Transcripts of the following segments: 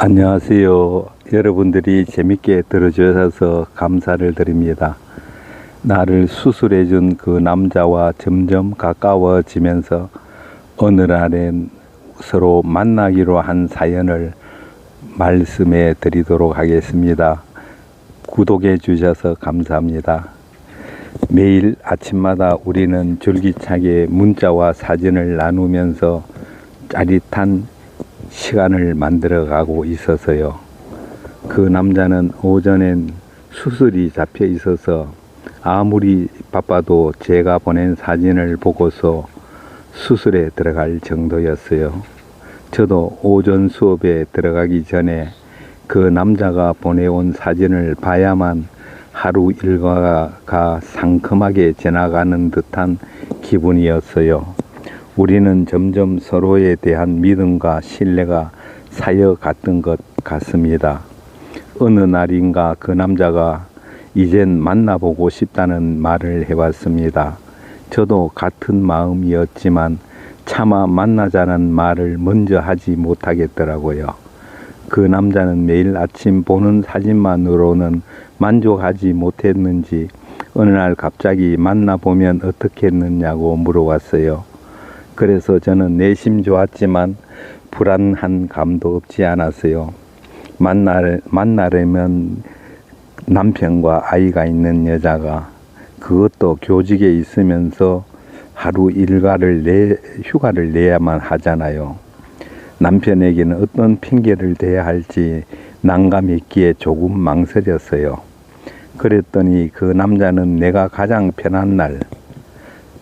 안녕하세요. 여러분들이 재밌게 들어주셔서 감사를 드립니다. 나를 수술해 준 그 남자와 점점 가까워지면서 어느 날엔 서로 만나기로 한 사연을 말씀해 드리도록 하겠습니다. 구독해 주셔서 감사합니다. 매일 아침마다 우리는 줄기차게 문자와 사진을 나누면서 짜릿한 시간을 만들어 가고 있어서요. 그 남자는 오전엔 수술이 잡혀 있어서 아무리 바빠도 제가 보낸 사진을 보고서 수술에 들어갈 정도였어요. 저도 오전 수업에 들어가기 전에 그 남자가 보내온 사진을 봐야만 하루 일과가 상큼하게 지나가는 듯한 기분이었어요. 우리는 점점 서로에 대한 믿음과 신뢰가 쌓여갔던 것 같습니다. 어느 날인가 그 남자가 이젠 만나보고 싶다는 말을 해왔습니다. 저도 같은 마음이었지만 차마 만나자는 말을 먼저 하지 못하겠더라고요. 그 남자는 매일 아침 보는 사진만으로는 만족하지 못했는지 어느 날 갑자기 만나보면 어떻겠느냐고 물어왔어요. 그래서 저는 내심 좋았지만 불안한 감도 없지 않았어요. 만나려면 남편과 아이가 있는 여자가, 그것도 교직에 있으면서 하루 휴가를 내야만 하잖아요. 남편에게는 어떤 핑계를 대야 할지 난감했기에 조금 망설였어요. 그랬더니 그 남자는 내가 가장 편한 날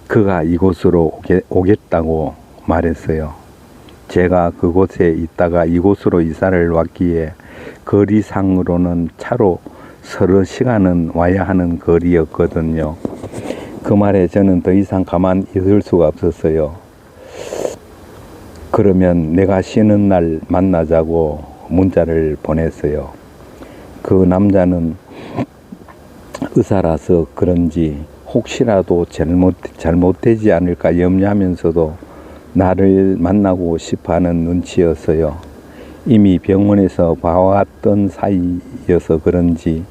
그가 이곳으로 오겠다고 말했어요. 제가 그곳에 있다가 이곳으로 이사를 왔기에 거리상으로는 차로 서너 시간은 와야 하는 거리였거든요. 그 말에 저는 더 이상 가만 있을 수가 없었어요. 그러면 내가 쉬는 날 만나자고 문자를 보냈어요. 그 남자는 의사라서 그런지 혹시라도 잘못되지 않을까 염려하면서도 나를 만나고 싶어하는 눈치였어요. 이미 병원에서 봐왔던 사이여서 그런지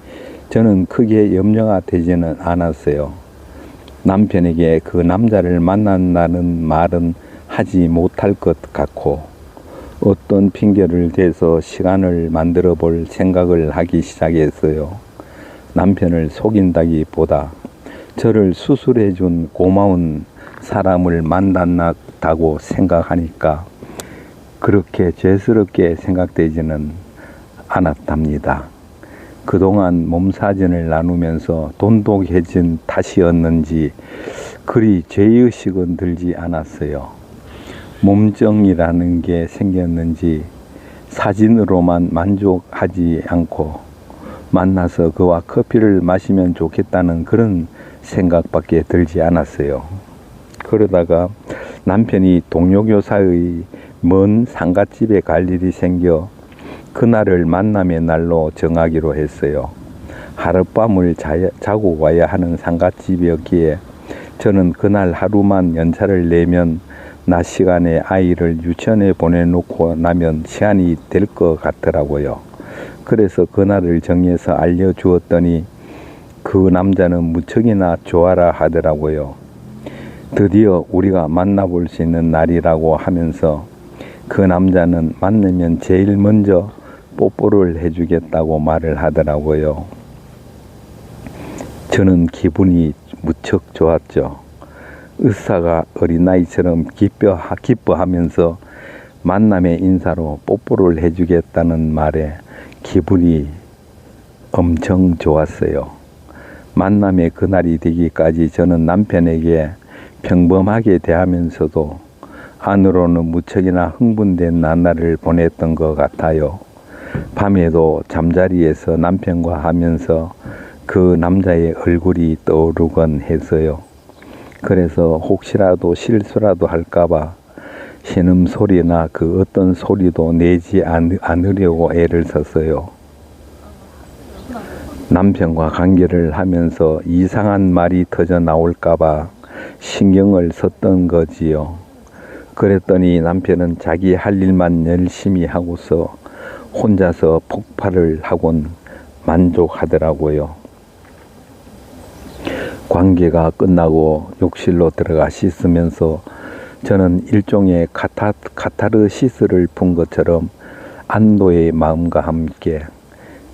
저는 크게 염려가 되지는 않았어요. 남편에게 그 남자를 만난다는 말은 하지 못할 것 같고 어떤 핑계를 대서 시간을 만들어 볼 생각을 하기 시작했어요. 남편을 속인다기보다 저를 수술해 준 고마운 사람을 만났다고 생각하니까 그렇게 죄스럽게 생각되지는 않았답니다. 그동안 몸 사진을 나누면서 돈독해진 탓이었는지 그리 죄의식은 들지 않았어요. 몸정이라는 게 생겼는지 사진으로만 만족하지 않고 만나서 그와 커피를 마시면 좋겠다는 그런 생각밖에 들지 않았어요. 그러다가 남편이 동료교사의 먼 상갓집에 갈 일이 생겨 그날을 만남의 날로 정하기로 했어요. 하룻밤을 자고 와야 하는 상갓집이었기에 저는 그날 하루만 연차를 내면 낮 시간에 아이를 유치원에 보내놓고 나면 시간이 될 것 같더라고요. 그래서 그날을 정해서 알려주었더니 그 남자는 무척이나 좋아라 하더라고요. 드디어 우리가 만나볼 수 있는 날이라고 하면서 그 남자는 만나면 제일 먼저 뽀뽀를 해주겠다고 말을 하더라고요. 저는 기분이 무척 좋았죠. 의사가 어린아이처럼 기뻐하면서 만남의 인사로 뽀뽀를 해주겠다는 말에 기분이 엄청 좋았어요. 만남의 그날이 되기까지 저는 남편에게 평범하게 대하면서도 안으로는 무척이나 흥분된 나날을 보냈던 것 같아요. 밤에도 잠자리에서 남편과 하면서 그 남자의 얼굴이 떠오르곤 했어요. 그래서 혹시라도 실수라도 할까봐 신음소리나 그 어떤 소리도 내지 않으려고 애를 썼어요. 남편과 관계를 하면서 이상한 말이 터져 나올까봐 신경을 썼던 거지요. 그랬더니 남편은 자기 할 일만 열심히 하고서 혼자서 폭발을 하곤 만족하더라고요. 관계가 끝나고 욕실로 들어가 씻으면서 저는 일종의 카타르시스를 푼 것처럼 안도의 마음과 함께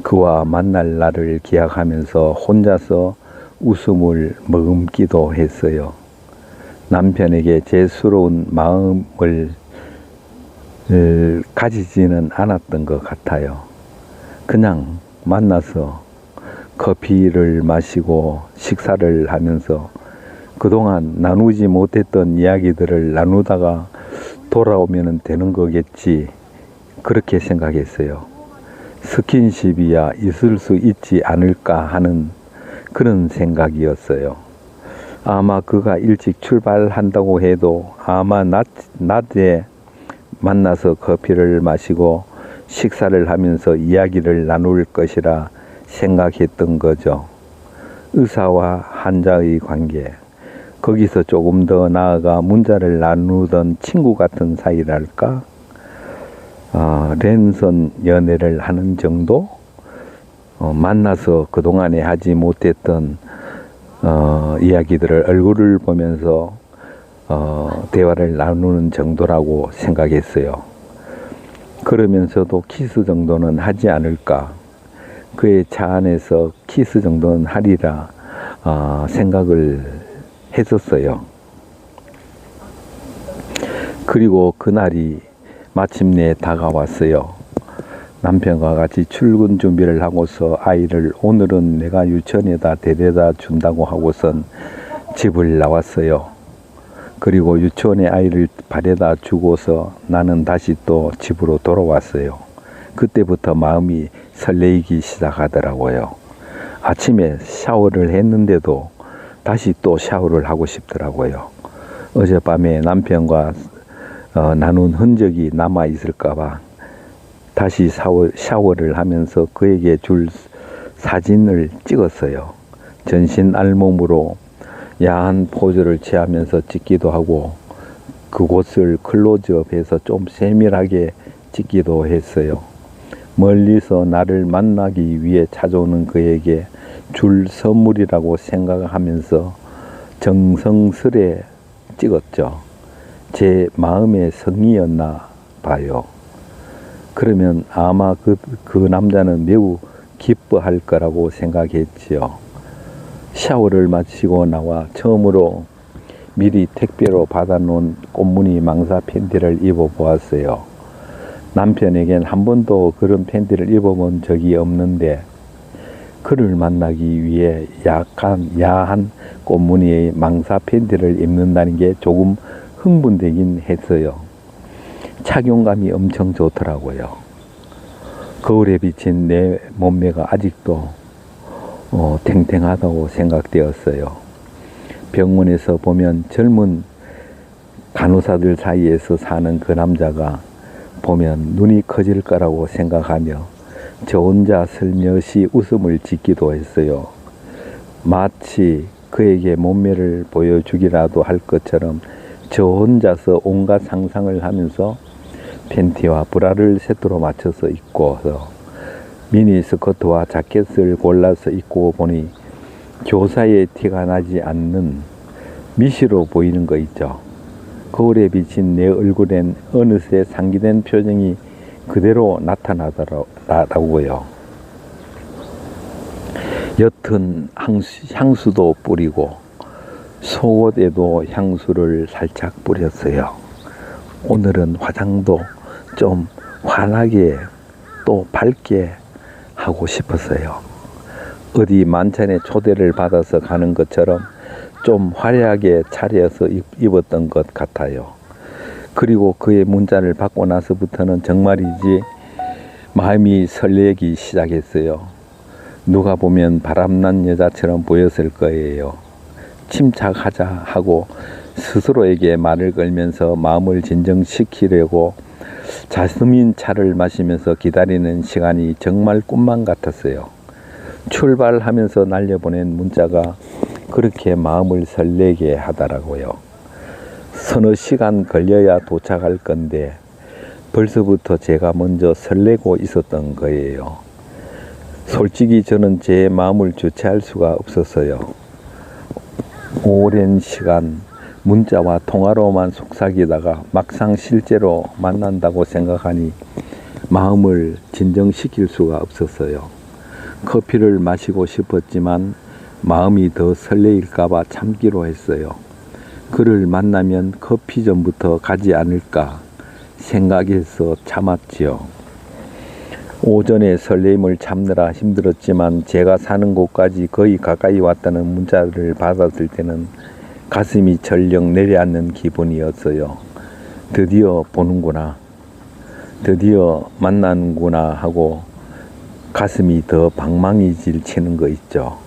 그와 만날 날을 기약하면서 혼자서 웃음을 머금기도 했어요. 남편에게 죄스러운 마음을 가지지는 않았던 것 같아요. 그냥 만나서 커피를 마시고 식사를 하면서 그동안 나누지 못했던 이야기들을 나누다가 돌아오면 되는 거겠지, 그렇게 생각했어요. 스킨십이야 있을 수 있지 않을까 하는 그런 생각이었어요. 아마 그가 일찍 출발한다고 해도 아마 낮에 만나서 커피를 마시고 식사를 하면서 이야기를 나눌 것이라 생각했던 거죠. 의사와 환자의 관계, 거기서 조금 더 나아가 문자를 나누던 친구 같은 사이랄까? 랜선 연애를 하는 정도? 만나서 그동안에 하지 못했던 이야기들을 얼굴을 보면서 대화를 나누는 정도라고 생각했어요. 그러면서도 키스 정도는 하지 않을까? 그의 차 안에서 키스 정도는 하리라 생각을 했었어요. 그리고 그날이 마침내 다가왔어요. 남편과 같이 출근 준비를 하고서 아이를 오늘은 내가 유치원에다 데려다 준다고 하고선 집을 나왔어요. 그리고 유치원에 아이를 바래다 주고서 나는 다시 또 집으로 돌아왔어요. 그때부터 마음이 설레이기 시작하더라고요. 아침에 샤워를 했는데도 다시 또 샤워를 하고 싶더라고요. 어젯밤에 남편과 나눈 흔적이 남아 있을까봐 다시 샤워를 하면서 그에게 줄 사진을 찍었어요. 전신 알몸으로 야한 포즈를 취하면서 찍기도 하고 그곳을 클로즈업해서 좀 세밀하게 찍기도 했어요. 멀리서 나를 만나기 위해 찾아오는 그에게 줄 선물이라고 생각하면서 정성스레 찍었죠. 제 마음의 성의였나 봐요. 그러면 아마 그 남자는 매우 기뻐할 거라고 생각했지요. 샤워를 마치고 나와 처음으로 미리 택배로 받아놓은 꽃무늬 망사 팬티를 입어보았어요. 남편에겐 한 번도 그런 팬티를 입어본 적이 없는데 그를 만나기 위해 야한 꽃무늬의 망사 팬티를 입는다는 게 조금 흥분되긴 했어요. 착용감이 엄청 좋더라고요. 거울에 비친 내 몸매가 아직도 탱탱하다고 생각되었어요. 병원에서 보면 젊은 간호사들 사이에서 사는 그 남자가 보면 눈이 커질 거라고 생각하며 저 혼자 슬며시 웃음을 짓기도 했어요. 마치 그에게 몸매를 보여주기라도 할 것처럼 저 혼자서 온갖 상상을 하면서 팬티와 브라를 세트로 맞춰서 입고서 미니 스커트와 자켓을 골라서 입고 보니 교사의 티가 나지 않는 미시로 보이는 거 있죠. 거울에 비친 내 얼굴엔 어느새 상기된 표정이 그대로 나타나더라고요. 옅은 향수도 뿌리고 속옷에도 향수를 살짝 뿌렸어요. 오늘은 화장도 좀 환하게 또 밝게 하고 싶었어요. 어디 만찬에 초대를 받아서 가는 것처럼 좀 화려하게 차려서 입었던 것 같아요. 그리고 그의 문자를 받고 나서부터는 정말이지 마음이 설레기 시작했어요. 누가 보면 바람난 여자처럼 보였을 거예요. 침착하자 하고 스스로에게 말을 걸면서 마음을 진정시키려고 자스민 차를 마시면서 기다리는 시간이 정말 꿈만 같았어요. 출발하면서 날려보낸 문자가 그렇게 마음을 설레게 하더라고요. 서너 시간 걸려야 도착할 건데 벌써부터 제가 먼저 설레고 있었던 거예요. 솔직히 저는 제 마음을 주체할 수가 없었어요. 오랜 시간 문자와 통화로만 속삭이다가 막상 실제로 만난다고 생각하니 마음을 진정시킬 수가 없었어요. 커피를 마시고 싶었지만 마음이 더 설레일까봐 참기로 했어요. 그를 만나면 커피점부터 가지 않을까 생각해서 참았지요. 오전에 설렘을 참느라 힘들었지만 제가 사는 곳까지 거의 가까이 왔다는 문자를 받았을 때는 가슴이 절렁 내려앉는 기분이었어요. 드디어 보는구나, 드디어 만나는구나 하고 가슴이 더 방망이질 치는 거 있죠.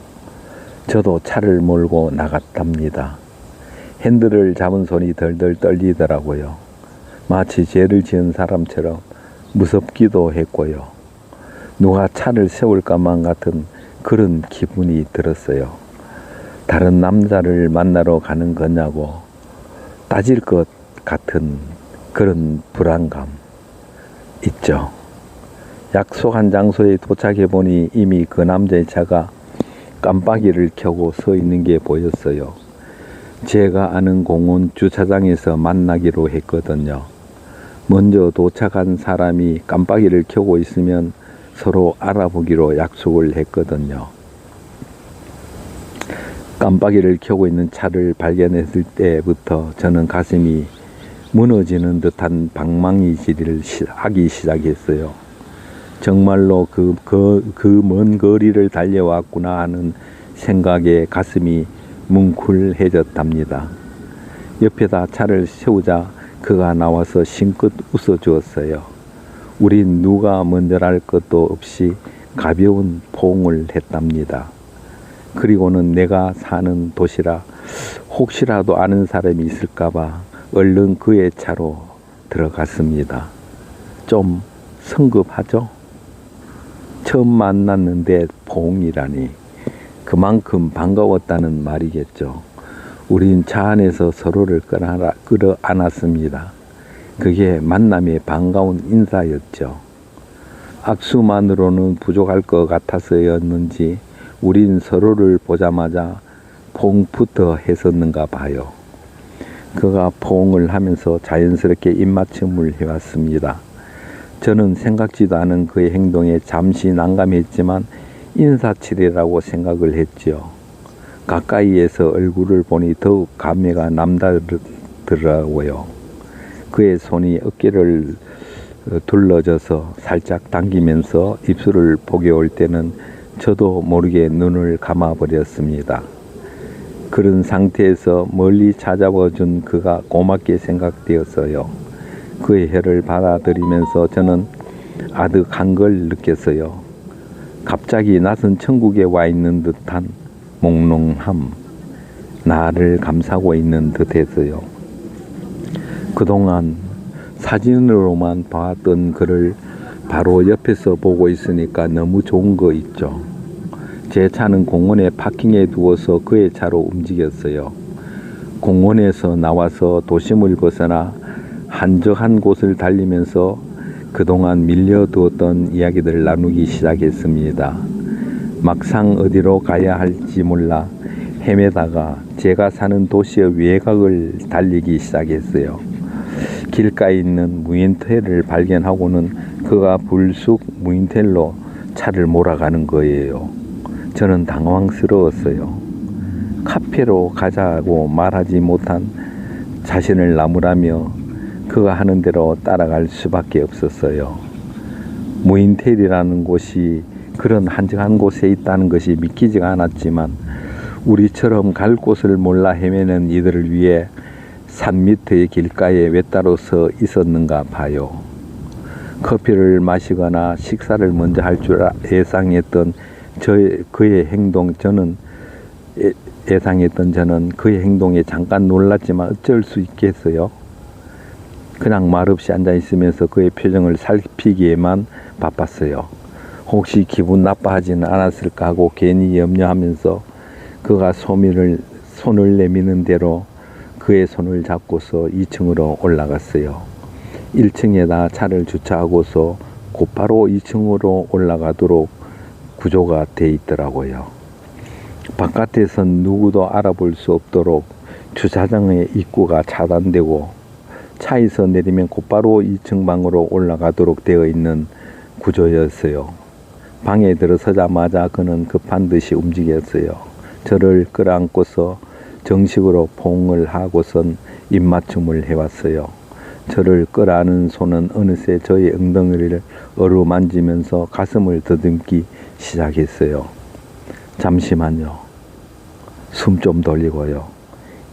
저도 차를 몰고 나갔답니다. 핸들을 잡은 손이 덜덜 떨리더라고요. 마치 죄를 지은 사람처럼 무섭기도 했고요. 누가 차를 세울까만 같은 그런 기분이 들었어요. 다른 남자를 만나러 가는 거냐고 따질 것 같은 그런 불안감 있죠. 약속한 장소에 도착해 보니 이미 그 남자의 차가 깜빡이를 켜고 서 있는 게 보였어요. 제가 아는 공원 주차장에서 만나기로 했거든요. 먼저 도착한 사람이 깜빡이를 켜고 있으면 서로 알아보기로 약속을 했거든요. 깜빡이를 켜고 있는 차를 발견했을 때부터 저는 가슴이 무너지는 듯한 방망이질을 하기 시작했어요. 정말로 그 먼 거리를 달려왔구나 하는 생각에 가슴이 뭉클해졌답니다. 옆에다 차를 세우자 그가 나와서 싱긋 웃어주었어요. 우린 누가 먼저랄 것도 없이 가벼운 포옹을 했답니다. 그리고는 내가 사는 도시라 혹시라도 아는 사람이 있을까봐 얼른 그의 차로 들어갔습니다. 좀 성급하죠? 처음 만났는데 포옹이라니 그만큼 반가웠다는 말이겠죠. 우린 차 안에서 서로를 끌어안았습니다. 그게 만남의 반가운 인사였죠. 악수만으로는 부족할 것 같아서였는지 우린 서로를 보자마자 포옹부터 했었는가 봐요. 그가 포옹을 하면서 자연스럽게 입맞춤을 해왔습니다. 저는 생각지도 않은 그의 행동에 잠시 난감했지만 인사치레라고 생각을 했지요. 가까이에서 얼굴을 보니 더욱 감회가 남다르더라고요. 그의 손이 어깨를 둘러져서 살짝 당기면서 입술을 포개올 때는 저도 모르게 눈을 감아버렸습니다. 그런 상태에서 멀리 찾아와준 그가 고맙게 생각되었어요. 그의 혀를 받아들이면서 저는 아득한 걸 느꼈어요. 갑자기 낯선 천국에 와 있는 듯한 몽롱함, 나를 감싸고 있는 듯했어요. 그동안 사진으로만 봤던 그를 바로 옆에서 보고 있으니까 너무 좋은 거 있죠. 제 차는 공원에 파킹해 두어서 그의 차로 움직였어요. 공원에서 나와서 도심을 벗어나 한적한 곳을 달리면서 그동안 밀려두었던 이야기들을 나누기 시작했습니다. 막상 어디로 가야 할지 몰라 헤매다가 제가 사는 도시의 외곽을 달리기 시작했어요. 길가에 있는 무인텔을 발견하고는 그가 불쑥 무인텔로 차를 몰아가는 거예요. 저는 당황스러웠어요. 카페로 가자고 말하지 못한 자신을 나무라며 그가 하는 대로 따라갈 수밖에 없었어요. 무인텔이라는 곳이 그런 한적한 곳에 있다는 것이 믿기지가 않았지만 우리처럼 갈 곳을 몰라 헤매는 이들을 위해 산 밑의 길가에 왜 따로 서 있었는가 봐요. 커피를 마시거나 식사를 먼저 할 줄 예상했던 그의 행동, 저는 그의 행동에 잠깐 놀랐지만 어쩔 수 있겠어요. 그냥 말없이 앉아있으면서 그의 표정을 살피기에만 바빴어요. 혹시 기분 나빠하지는 않았을까 하고 괜히 염려하면서 그가 손을 내미는 대로 그의 손을 잡고서 2층으로 올라갔어요. 1층에다 차를 주차하고서 곧바로 2층으로 올라가도록 구조가 돼 있더라고요. 바깥에선 누구도 알아볼 수 없도록 주차장의 입구가 차단되고 차에서 내리면 곧바로 2층 방으로 올라가도록 되어 있는 구조였어요. 방에 들어서자마자 그는 급한 듯이 움직였어요. 저를 끌어안고서 정식으로 포옹을 하고선 입맞춤을 해왔어요. 저를 끌어안은 손은 어느새 저의 엉덩이를 어루만지면서 가슴을 더듬기 시작했어요. 잠시만요. 숨 좀 돌리고요.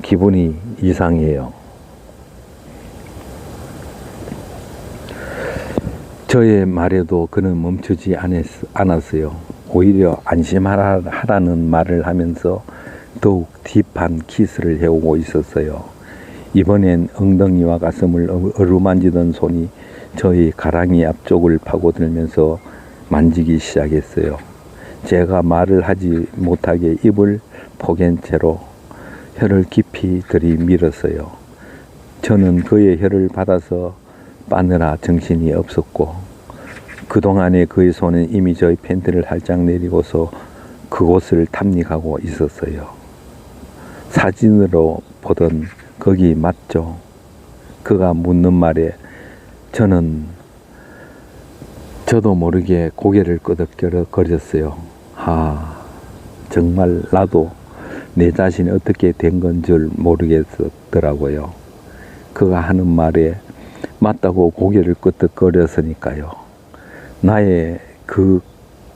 기분이 이상해요. 저의 말에도 그는 멈추지 않았어요. 오히려 안심하라는 말을 하면서 더욱 딥한 키스를 해오고 있었어요. 이번엔 엉덩이와 가슴을 어루만지던 손이 저의 가랑이 앞쪽을 파고들면서 만지기 시작했어요. 제가 말을 하지 못하게 입을 포갠 채로 혀를 깊이 들이밀었어요. 저는 그의 혀를 받아서 빠느라 정신이 없었고 그동안에 그의 손은 이미 저의 팬티를 활짝 내리고서 그곳을 탐닉하고 있었어요. 사진으로 보던 거기 맞죠? 그가 묻는 말에 저도 모르게 고개를 끄덕거렸어요. 정말 나도 내 자신이 어떻게 된 건 줄 모르겠더라고요. 그가 하는 말에 맞다고 고개를 끄덕거렸으니까요. 나의 그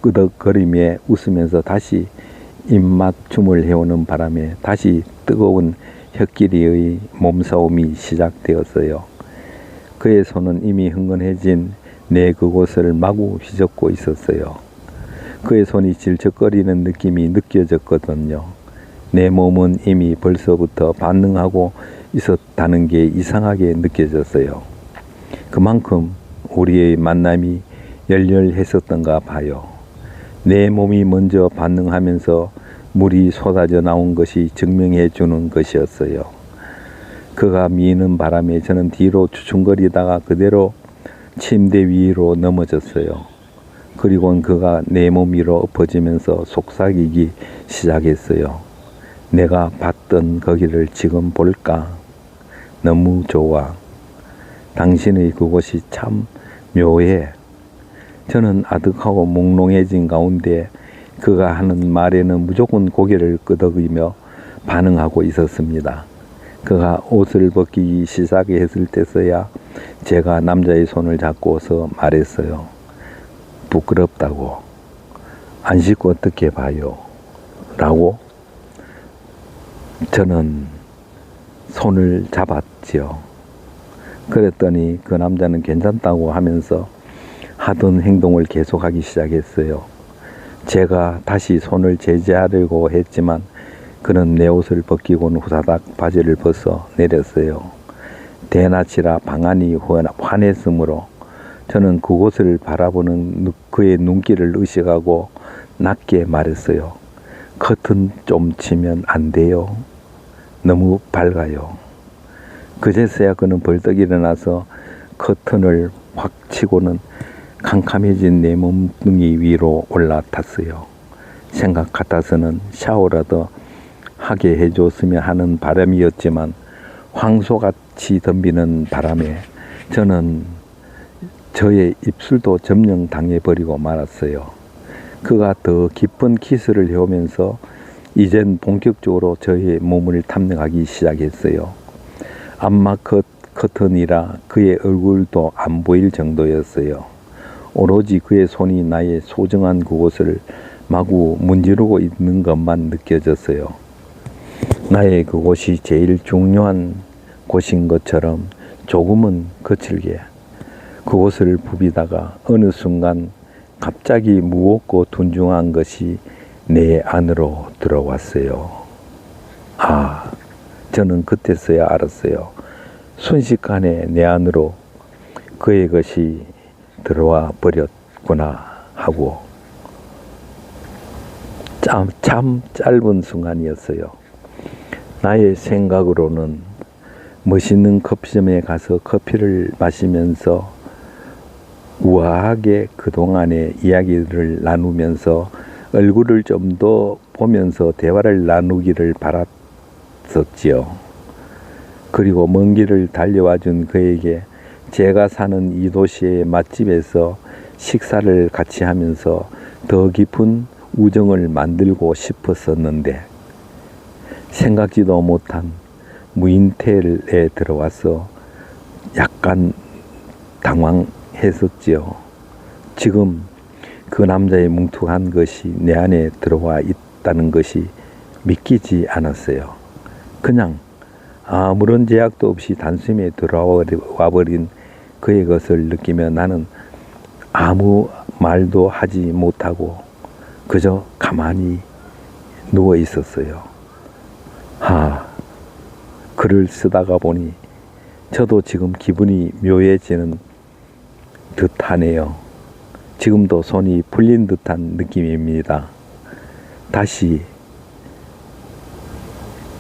끄덕거림에 웃으면서 다시 입맞춤을 해오는 바람에 다시 뜨거운 혀끼리의 몸싸움이 시작되었어요. 그의 손은 이미 흥건해진 내 그곳을 마구 휘젓고 있었어요. 그의 손이 질척거리는 느낌이 느껴졌거든요. 내 몸은 이미 벌써부터 반응하고 있었다는 게 이상하게 느껴졌어요. 그만큼 우리의 만남이 열렬했었던가 봐요. 내 몸이 먼저 반응하면서 물이 쏟아져 나온 것이 증명해 주는 것이었어요. 그가 미는 바람에 저는 뒤로 주춤거리다가 그대로 침대 위로 넘어졌어요. 그리고는 그가 내 몸 위로 엎어지면서 속삭이기 시작했어요. 내가 봤던 거기를 지금 볼까? 너무 좋아. 당신의 그곳이 참 묘해. 저는 아득하고 몽롱해진 가운데 그가 하는 말에는 무조건 고개를 끄덕이며 반응하고 있었습니다. 그가 옷을 벗기기 시작했을 때서야 제가 남자의 손을 잡고서 말했어요. 부끄럽다고. 안 씻고 어떻게 봐요? 라고 저는 손을 잡았지요. 그랬더니 그 남자는 괜찮다고 하면서 하던 행동을 계속하기 시작했어요. 제가 다시 손을 제지하려고 했지만 그는 내 옷을 벗기고는 후다닥 바지를 벗어 내렸어요. 대낮이라 방안이 환했으므로 저는 그곳을 바라보는 그의 눈길을 의식하고 낮게 말했어요. 커튼 좀 치면 안 돼요? 너무 밝아요. 그제서야 그는 벌떡 일어나서 커튼을 확 치고는 캄캄해진 내 몸뚱이 위로 올라탔어요. 생각 같아서는 샤워라도 하게 해줬으면 하는 바람이었지만 황소같이 덤비는 바람에 저는 저의 입술도 점령 당해버리고 말았어요. 그가 더 깊은 키스를 해오면서 이젠 본격적으로 저의 몸을 탐닉하기 시작했어요. 암막 커튼이라 그의 얼굴도 안 보일 정도였어요. 오로지 그의 손이 나의 소중한 그곳을 마구 문지르고 있는 것만 느껴졌어요. 나의 그곳이 제일 중요한 곳인 것처럼 조금은 거칠게 그곳을 부비다가 어느 순간 갑자기 무겁고 둔중한 것이 내 안으로 들어왔어요. 저는 그때서야 알았어요. 순식간에 내 안으로 그의 것이 들어와 버렸구나 하고 참 짧은 순간이었어요. 나의 생각으로는 멋있는 커피점에 가서 커피를 마시면서 우아하게 그동안의 이야기를 나누면서 얼굴을 좀 더 보면서 대화를 나누기를 바랐었지요. 그리고 먼 길을 달려와 준 그에게 제가 사는 이 도시의 맛집에서 식사를 같이 하면서 더 깊은 우정을 만들고 싶었었는데 생각지도 못한 무인텔에 들어와서 약간 당황했었지요. 지금 그 남자의 뭉툭한 것이 내 안에 들어와 있다는 것이 믿기지 않았어요. 그냥 아무런 제약도 없이 단숨에 들어와 버린 그의 것을 느끼며 나는 아무 말도 하지 못하고 그저 가만히 누워 있었어요. 글을 쓰다가 보니 저도 지금 기분이 묘해지는 듯하네요. 지금도 손이 풀린 듯한 느낌입니다. 다시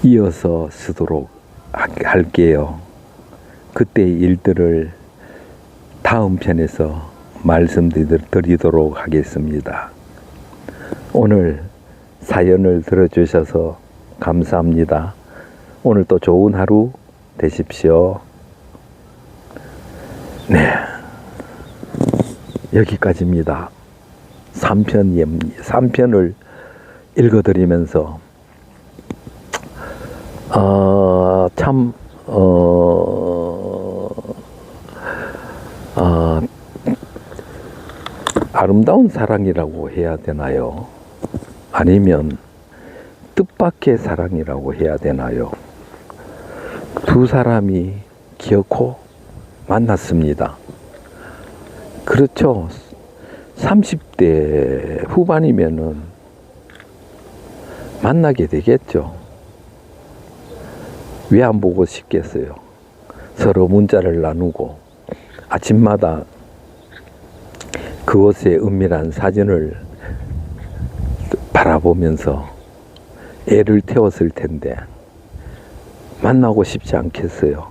이어서 쓰도록 할게요. 그때의 일들을 다음 편에서 말씀드리도록 하겠습니다. 오늘 사연을 들어주셔서 감사합니다. 오늘 또 좋은 하루 되십시오. 네, 여기까지입니다. 3편을 읽어드리면서 참 아름다운 사랑이라고 해야 되나요? 아니면 뜻밖의 사랑이라고 해야 되나요? 두 사람이 기어코 만났습니다. 그렇죠. 30대 후반이면은 만나게 되겠죠. 왜 안 보고 싶겠어요? 서로 문자를 나누고 아침마다 그곳의 은밀한 사진을 바라보면서 애를 태웠을 텐데 만나고 싶지 않겠어요?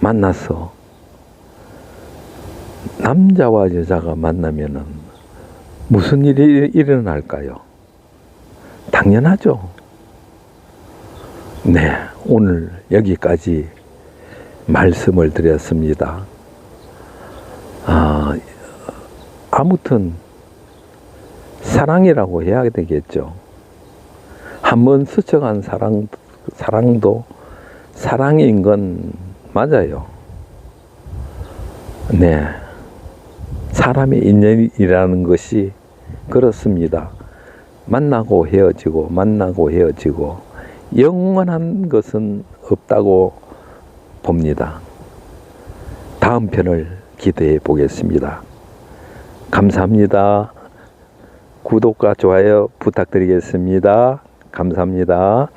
만나서 남자와 여자가 만나면은 무슨 일이 일어날까요? 당연하죠. 네, 오늘 여기까지 말씀을 드렸습니다. 아무튼 사랑이라고 해야 되겠죠. 한번 스쳐간 사랑도 사랑인 건 맞아요. 네, 사람의 인연이라는 것이 그렇습니다. 만나고 헤어지고 만나고 헤어지고 영원한 것은 없다고 봅니다. 다음 편을 기대해 보겠습니다. 감사합니다. 구독과 좋아요 부탁드리겠습니다. 감사합니다.